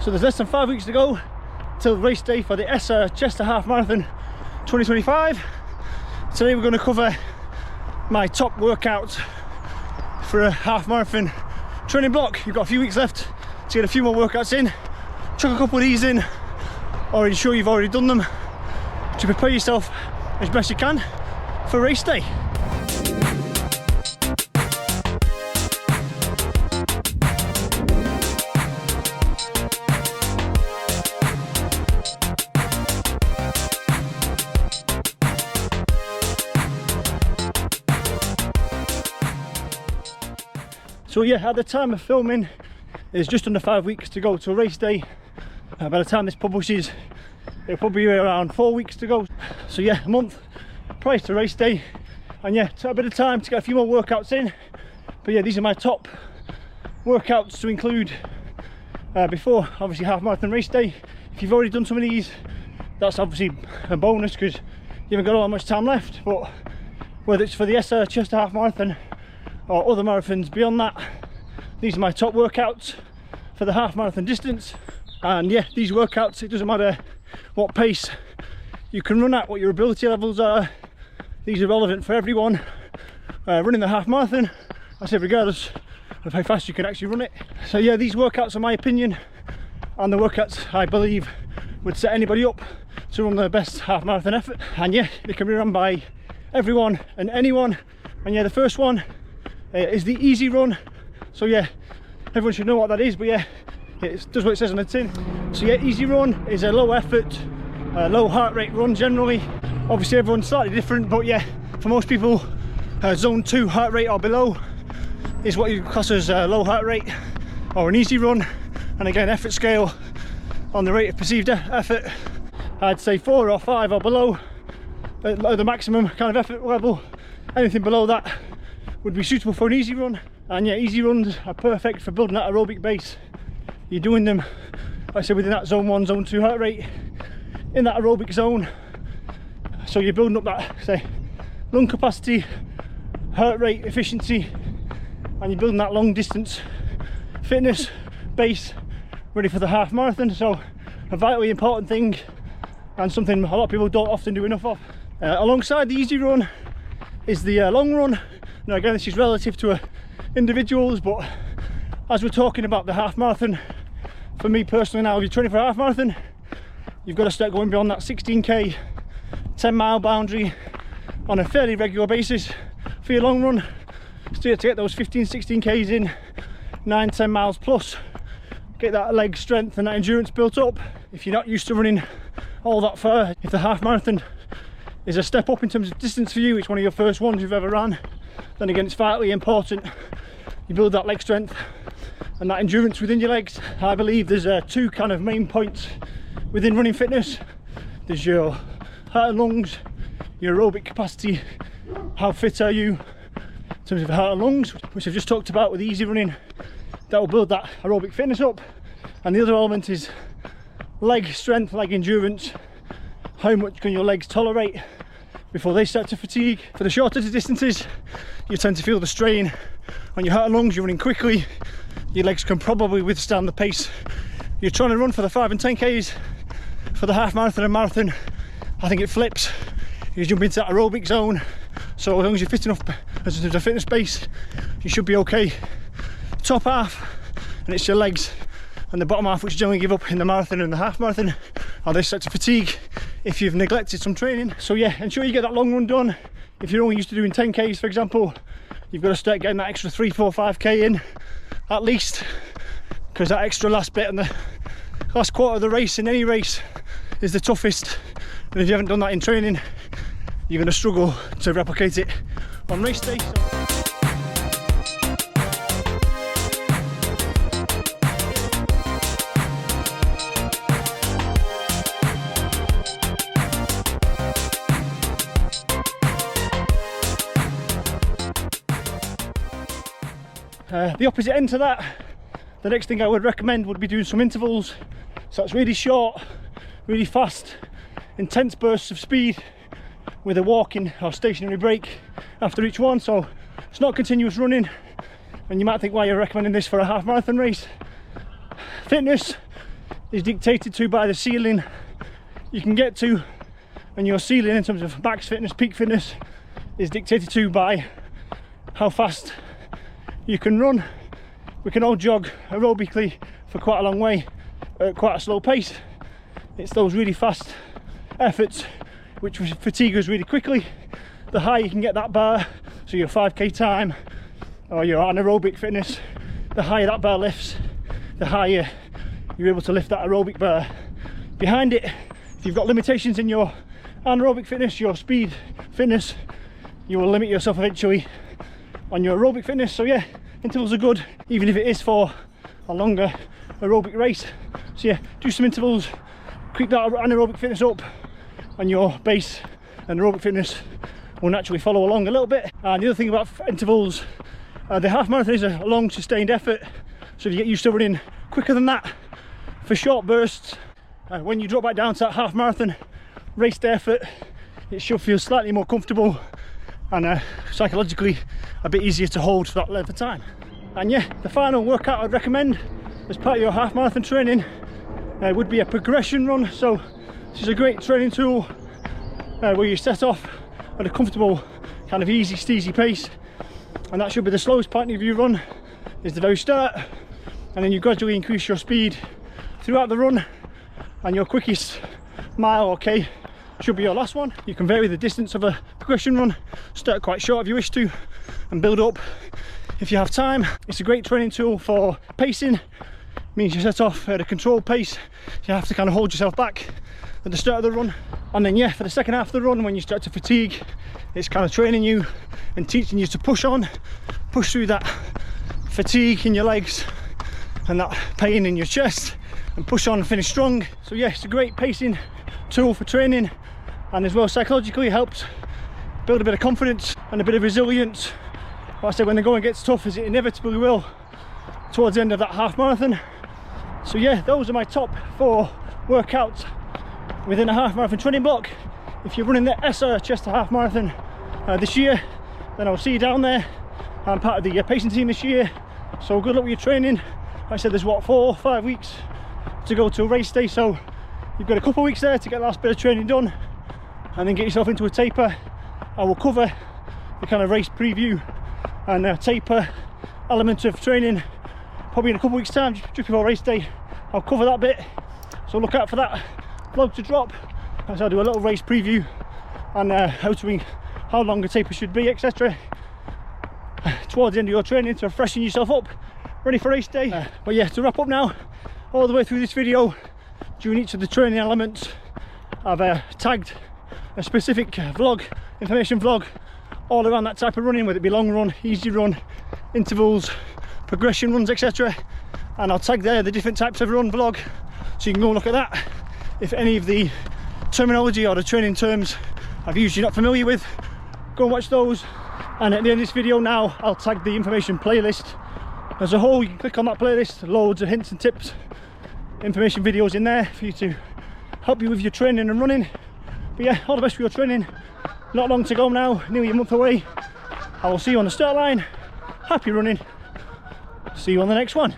So there's less than 5 weeks to go till race day for the Essar Chester Half Marathon 2025. Today we're going to cover my top workout for a half marathon training block. You've got a few weeks left to get a few more workouts in. Chuck a couple of these in, or ensure you've already done them, to prepare yourself as best you can for race day. So yeah, at the time of filming, it's just under 5 weeks to go to race day. By the time this publishes, it'll probably be around 4 weeks to go. So yeah, a month prior to race day, and yeah, take a bit of time to get a few more workouts in. But yeah, these are my top workouts to include before obviously half marathon race day. If you've already done some of these, that's obviously a bonus because you haven't got all that much time left. But whether it's for the Essar Chester Half Marathon or other marathons beyond that, these are my top workouts for the half marathon distance. And yeah, these workouts, it doesn't matter what pace you can run at, what your ability levels are, these are relevant for everyone running the half marathon. I say regardless of how fast you can actually run it. So yeah, these workouts are my opinion, and the workouts I believe would set anybody up to run their best half marathon effort. And yeah, they can be run by everyone and anyone. And yeah, the first one is the easy run. So yeah, everyone should know what that is, but yeah, it does what it says on the tin. So yeah, easy run is a low effort, low heart rate run generally. Obviously everyone's slightly different, but yeah, for most people, zone 2 heart rate or below is what you class as low heart rate or an easy run. And again, effort scale on the rate of perceived effort, I'd say 4 or 5 or below at the maximum kind of effort level. Anything below that would be suitable for an easy run. And yeah, easy runs are perfect for building that aerobic base. You're doing them, like I said, within that zone 1, zone 2 heart rate, in that aerobic zone. So you're building up that, say, lung capacity, heart rate, efficiency, and you're building that long distance fitness base ready for the half marathon. So a vitally important thing, and something a lot of people don't often do enough of. Alongside the easy run is the long run. Now again, this is relative to individuals, but as we're talking about the half marathon, for me personally now, if you're training for a half marathon, you've got to start going beyond that 16k, 10-mile boundary on a fairly regular basis for your long run. Still to get those 15-16k's in, 9-10 miles plus, get that leg strength and that endurance built up. If you're not used to running all that far, if the half marathon is a step up in terms of distance for you, it's one of your first ones you've ever ran, then again it's vitally important you build that leg strength and that endurance within your legs. I believe there's two kind of main points within running fitness. There's your heart and lungs, your aerobic capacity, how fit are you in terms of heart and lungs, which I've just talked about with easy running. That will build that aerobic fitness up. And the other element is leg strength, leg endurance. How much can your legs tolerate before they start to fatigue? For the shorter distances, you tend to feel the strain on your heart and lungs. You're running quickly, your legs can probably withstand the pace you're trying to run for the 5 and 10k's. For the half marathon and marathon, I think it flips. You jump into that aerobic zone, so as long as you're fit enough as a fitness base, you should be okay. Top half, and it's your legs, and the bottom half, which generally give up in the marathon and the half marathon, or they start to fatigue if you've neglected some training. So yeah, ensure you get that long run done. If you're only used to doing 10k's, for example, you've got to start getting that extra 3, 4, 5k in at least, because that extra last bit and the last quarter of the race in any race is the toughest. And if you haven't done that in training, you're going to struggle to replicate it on race day. The opposite end to that, the next thing I would recommend would be doing some intervals. So it's really short, really fast, intense bursts of speed with a walking or stationary break after each one. So it's not continuous running, and you might think, why you're recommending this for a half marathon race. Fitness is dictated to by the ceiling you can get to, and your ceiling in terms of max fitness, peak fitness, is dictated to by how fast you can run. We can all jog aerobically for quite a long way at quite a slow pace. It's those really fast efforts which fatigue us really quickly. The higher you can get that bar, so your 5k time or your anaerobic fitness, the higher that bar lifts, the higher you're able to lift that aerobic bar. Behind it, if you've got limitations in your anaerobic fitness, your speed fitness, you will limit yourself eventually on your aerobic fitness. So yeah, intervals are good, even if it is for a longer aerobic race. So yeah, do some intervals, keep that anaerobic fitness up, and your base and aerobic fitness will naturally follow along a little bit. And the other thing about intervals, the half marathon is a long sustained effort, so if you get used to running quicker than that for short bursts, when you drop back down to that half marathon race day effort, it should feel slightly more comfortable and psychologically a bit easier to hold for that length of time. And yeah, the final workout I'd recommend as part of your half marathon training would be a progression run. So this is a great training tool where you set off at a comfortable kind of easy steezy pace, and that should be the slowest part of your run, is the very start, and then you gradually increase your speed throughout the run, and your quickest mile or k should be your last one. You can vary the distance of a progression run, start quite short if you wish to, and build up if you have time. It's a great training tool for pacing. It means you set off at a controlled pace, you have to kind of hold yourself back at the start of the run, and then yeah, for the second half of the run, when you start to fatigue, it's kind of training you and teaching you to push on, push through that fatigue in your legs and that pain in your chest, and push on and finish strong. So yeah, it's a great pacing tool for training, and as well psychologically it helps build a bit of confidence and a bit of resilience. Like I said, when the going gets tough, as it inevitably will towards the end of that half marathon. So yeah, those are my top 4 workouts within a half marathon training block. If you're running the Essar Chester Half Marathon this year, then I'll see you down there. I'm part of the pacing team this year, so good luck with your training. Like I said, there's what, 4 or 5 weeks to go to a race day, so you've got a couple of weeks there to get the last bit of training done and then get yourself into a taper. I will cover the kind of race preview and taper element of training probably in a couple of weeks time, just before race day. I'll cover that bit, so look out for that vlog to drop as I do a little race preview and how long a taper should be, etc. towards the end of your training, to freshen yourself up ready for race day. But yeah, to wrap up now, all the way through this video, during each of the training elements, I've tagged a specific vlog, information vlog, all around that type of running, whether it be long run, easy run, intervals, progression runs, etc. And I'll tag there the different types of run vlog, so you can go and look at that. If any of the terminology or the training terms I've used you're not familiar with, go and watch those. And at the end of this video now, I'll tag the information playlist as a whole. You can click on that playlist, loads of hints and tips, information videos in there for you to help you with your training and running. But yeah, all the best for your training. Not long to go now, nearly a month away. I will see you on the start line. Happy running. See you on the next one.